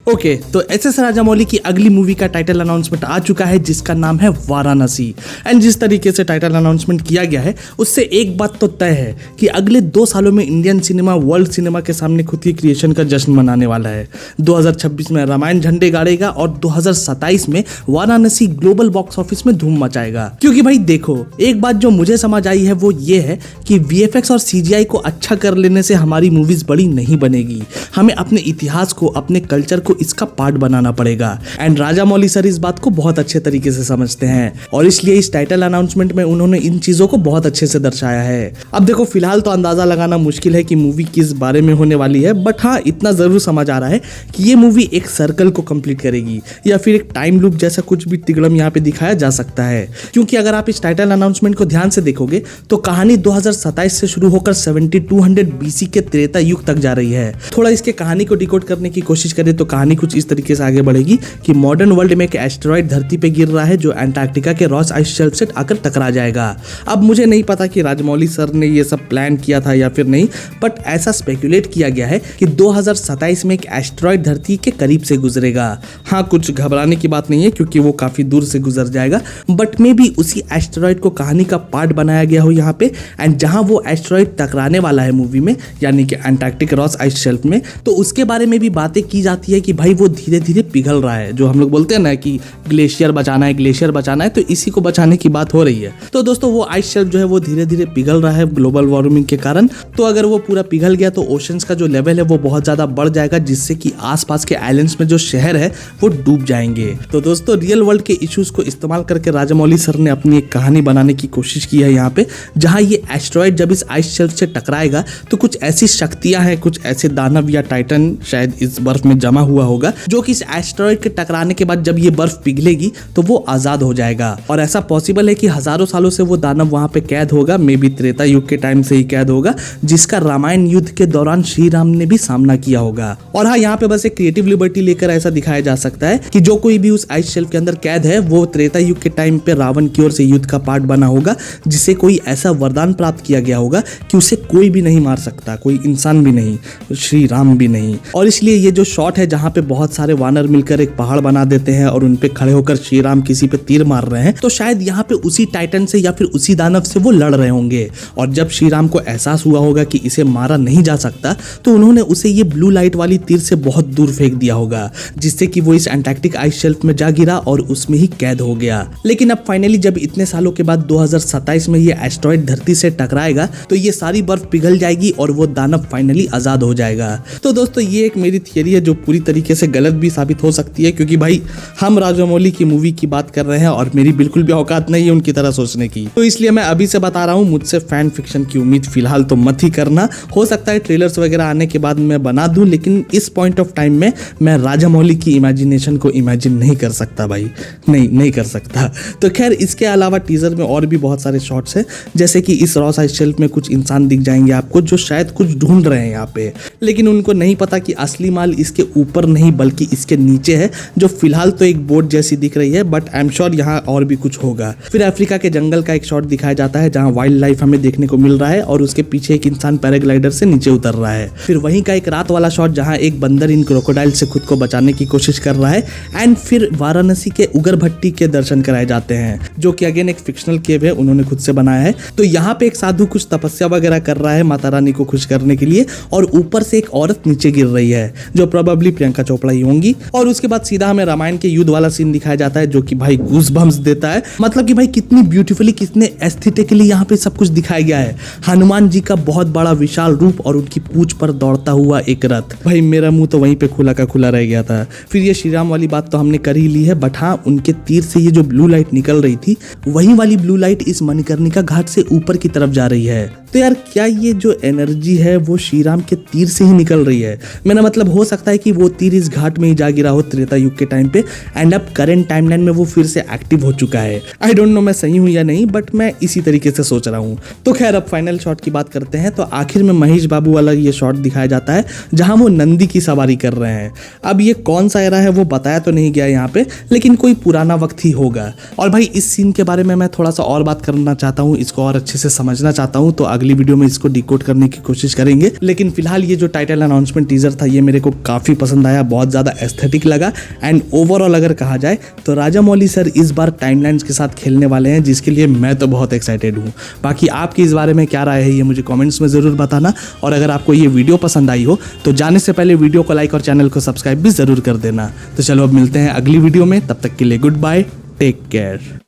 Okay, तो SS. Rajamouli की अगली मूवी का टाइटल अनाउंसमेंट आ चुका है जिसका नाम है वाराणसी। एंड जिस तरीके से टाइटल अनाउंसमेंट किया गया है उससे एक बात तो तय है कि अगले 2 सालों में इंडियन सिनेमा वर्ल्ड सिनेमा के सामने खुद की क्रिएशन का जश्न मनाने वाला है। 2026 में रामायण झंडे गाड़ेगा और 2027 में वाराणसी ग्लोबल बॉक्स ऑफिस में धूम मचाएगा। क्योंकि भाई देखो, एक बात जो मुझे समझ आई है वो ये है कि VFX और CGI को अच्छा कर लेने से हमारी मूवीज बड़ी नहीं बनेगी। हमें अपने इतिहास को, अपने कल्चर को इसका पार्ट बनाना पड़ेगा। एंड राजामौली सर इस बात को बहुत अच्छे तरीके से समझते हैं और इसलिए इस टाइटल अनाउंसमेंट में उन्होंने इन चीजों को बहुत अच्छे से दर्शाया है। अब देखो, फिलहाल तो अंदाजा लगाना मुश्किल है कि मूवी किस बारे में होने वाली है, बट हाँ इतना जरूर समझ आ रहा है कि ये मूवी एक सर्कल को कंप्लीट करेगी या फिर एक टाइम लूप जैसा कुछ भी तिगड़म यहाँ पे दिखाया जा सकता है। क्योंकि अगर आप इस टाइटल अनाउंसमेंट को ध्यान से देखोगे तो कहानी 2027 से शुरू होकर 7200 BC के त्रेता युग तक जा रही है। थोड़ा इसके कहानी को डिकोड करने की कोशिश करें तो कहानी कुछ इस तरीके से आगे बढ़ेगी कि मॉडर्न वर्ल्ड में एक एस्टेरॉइड धरती पे गिर रहा है जो अंटार्कटिका के रॉस आइस शेल्फ से आकर टकरा जाएगा। अब मुझे नहीं पता कि राजमौली सर ने ये सब प्लान किया था या फिर नहीं, बट ऐसा स्पेकुलेट किया गया है कि 2027 में एक एस्टेरॉइड धरती के करीब से गुजरेगा। हाँ, कुछ घबराने की बात नहीं है क्योंकि वो काफी दूर से गुजर जाएगा, बट मे भी उसी एस्टेरॉइड को कहानी का पार्ट बनाया गया हो यहाँ पे। एंड जहां वो एस्टेरॉइड टकराने वाला है मूवी में, यानी कि अंटार्कटिक रॉस आइस शेल्फ में, तो उसके बारे में भी बातें की जाती है कि भाई वो धीरे धीरे पिघल रहा है। जो हम लोग बोलते हैं ना कि ग्लेशियर बचाना है, ग्लेशियर बचाना है, तो इसी को बचाने की बात हो रही है। तो दोस्तों वो आइस शेल्फ जो है वो धीरे धीरे पिघल रहा है ग्लोबल वार्मिंग के कारण। तो अगर वो पूरा पिघल गया तो ओशंस का जो लेवल है वो बहुत ज्यादा बढ़ जाएगा, जिससे कि आसपास के आइलैंड्स में जो शहर है वो डूब जाएंगे। तो दोस्तों रियल वर्ल्ड के इश्यूज को इस्तेमाल करके राजामौली सर ने अपनी एक कहानी बनाने की कोशिश की है यहाँ पे, जहां ये एस्टेरॉइड जब इस आइस शेल्फ से टकराएगा तो कुछ ऐसी शक्तियां हैं, कुछ ऐसे दानव या टाइटन शायद इस बर्फ में जमा हुआ होगा, जो कि इस एस्टेरॉइड के टकराने के बाद जब ये बर्फ पिघलेगी तो वो आजाद हो जाएगा। और ऐसा पॉसिबल है कि हजारों सालों से वो दानव वहां पे कैद होगा, मे बी त्रेता युग के टाइम से ही कैद होगा, जिसका रामायण युद्ध के दौरान श्री राम ने भी सामना किया होगा। और हाँ, यहाँ पे बस एक क्रिएटिव लिबर्टी लेकर ऐसा दिखाया जा सकता है कि जो कोई भी उस आइस शेल्फ के अंदर कैद है वो त्रेता युग के टाइम पे रावण की ओर से युद्ध का पार्ट बना होगा, जिसे कोई ऐसा वरदान प्राप्त किया गया होगा कि उसे कोई भी नहीं मार सकता, कोई इंसान भी नहीं, श्री राम भी नहीं। और इसलिए ये जो शॉट है जहाँ पे बहुत सारे वानर मिलकर एक पहाड़ बना देते हैं और उनपे खड़े होकर श्री राम किसी पे तीर मार रहे हैं, तो शायद यहाँ पे उसी टाइटन से या फिर उसी दानव से वो लड़ रहे होंगे। और जब श्री राम को एहसास हुआ होगा कि इसे मारा नहीं जा सकता, तो उन्होंने उसे ये ब्लू लाइट वाली तीर से बहुत दूर फेंक दिया होगा, जिससे कि वो इस अंटार्कटिक आइस शेल्फ में जा गिरा और उसमें ही कैद हो गया। लेकिन अब फाइनली जब इतने सालों के बाद 2027 में ये एस्टेरॉइड धरती से टकराएगा तो ये सारी बर्फ पिघल जाएगी और वो दानव फाइनली आजाद हो जाएगा। तो दोस्तों ये एक मेरी थियरी है जो पूरी तरीके से गलत भी साबित हो सकती है, क्योंकि भाई हम राजामौली की मूवी की बात कर रहे हैं और मेरी बिल्कुल भी औकात नहीं है उनकी तरह सोचने की। तो इसलिए मैं अभी से बता रहा हूँ, मुझसे फैन फिक्शन की उम्मीद फिलहाल तो मत ही करना। हो सकता है ट्रेलर्स वगैरह आने के बाद मैं बना दूं, लेकिन इस पॉइंट ऑफ टाइम में मैं राजामौली की इमेजिनेशन को इमेजिन नहीं कर सकता भाई, नहीं कर सकता। तो खैर, इसके अलावा टीजर में और भी बहुत सारे शॉट्स हैं, जैसे कि इस रॉस आइस शेल्फ में कुछ इंसान दिख जाएंगे आपको जो शायद कुछ ढूंढ रहे हैं यहाँ पे, लेकिन उनको नहीं पता कि असली माल इसके ऊपर नहीं बल्कि इसके नीचे है, जो फिलहाल तो एक बोट जैसी दिख रही है, बट आई एम श्योर यहाँ और भी कुछ होगा। फिर अफ्रीका के जंगल का एक शॉट दिखाया जाता है जहाँ वाइल्ड लाइफ हमें देखने को मिल रहा है और उसके पीछे एक इंसान पैराग्लाइडर से नीचे उतर रहा है। फिर वहीं का एक रात वाला शॉट जहाँ एक बंदर इन क्रोकोडाइल से खुद को बचाने की कोशिश कर रहा है। एंड फिर वाराणसी के उगर भट्टी के दर्शन कराए जाते हैं, जो कि अगेन एक फिक्शनल केव है, उन्होंने खुद से बनाया है। तो यहाँ पे एक साधु कुछ तपस्या वगैरह कर रहा है माता रानी को खुश करने के लिए, और ऊपर से एक औरत नीचे गिर रही है जो प्रोबेबली प्रियंका चोपड़ा ही होंगी। और उसके बाद सीधा हमें रामायण के युद्ध वाला सीन दिखाया जाता है, जो कि भाई गूज़बम्प्स देता है। मतलब कि भाई कितनी ब्यूटीफुली, कितने एस्थेटिकली यहाँ पे सब कुछ दिखाया गया है। हनुमान जी का बहुत बड़ा विशाल रूप और उनकी पूंछ पर दौड़ता हुआ एक रथ। भाई मेरा मुंह तो वहीं पे खुला का खुला रह गया था। फिर ये श्री राम वाली बात तो हमने कर ही ली है, बट हाँ, उनके तीर से ये जो ब्लू लाइट निकल रही थी, वही वाली ब्लू लाइट इस मणिकर्णिका घाट से ऊपर की तरफ जा रही है। तो यार क्या ये जो एनर्जी है वो श्री राम के तीर से ही निकल रही है? मेरा मतलब हो सकता है कि वो तीर इस घाट में ही जा गिरा हो त्रेता युग के टाइम पे, एंड अब करंट टाइमलाइन में वो फिर से एक्टिव हो चुका है। आई डोंट नो मैं सही हूँ या नहीं, बट मैं इसी तरीके से सोच रहा हूँ। तो खैर, अब फाइनल शॉट की बात करते हैं। तो आखिर में महेश बाबू वाला ये शॉट दिखाया जाता है जहां वो नंदी की सवारी कर रहे हैं। अब ये कौन सा एरा है वो बताया तो नहीं गया यहाँ पे, लेकिन कोई पुराना वक्त ही होगा। और भाई इस सीन के बारे में मैं थोड़ा सा और बात करना चाहता हूँ, इसको और अच्छे से समझना चाहता हूँ, तो अगली वीडियो में इसको डिकोड करने की कोशिश करेंगे। लेकिन फिलहाल ये जो टाइटल अनाउंसमेंट टीजर था ये मेरे को काफी पसंद आया। दिखाया बहुत ज़्यादा एस्थेटिक लगा। एंड ओवरऑल अगर कहा जाए तो राजामौली सर इस बार टाइमलाइन्स के साथ खेलने वाले हैं, जिसके लिए मैं तो बहुत एक्साइटेड हूँ। बाकी आपकी इस बारे में क्या राय है ये मुझे कमेंट्स में ज़रूर बताना। और अगर आपको ये वीडियो पसंद आई हो तो जाने से पहले वीडियो को लाइक और चैनल को सब्सक्राइब भी ज़रूर कर देना। तो चलो अब मिलते हैं अगली वीडियो में, तब तक के लिए गुड बाय, टेक केयर।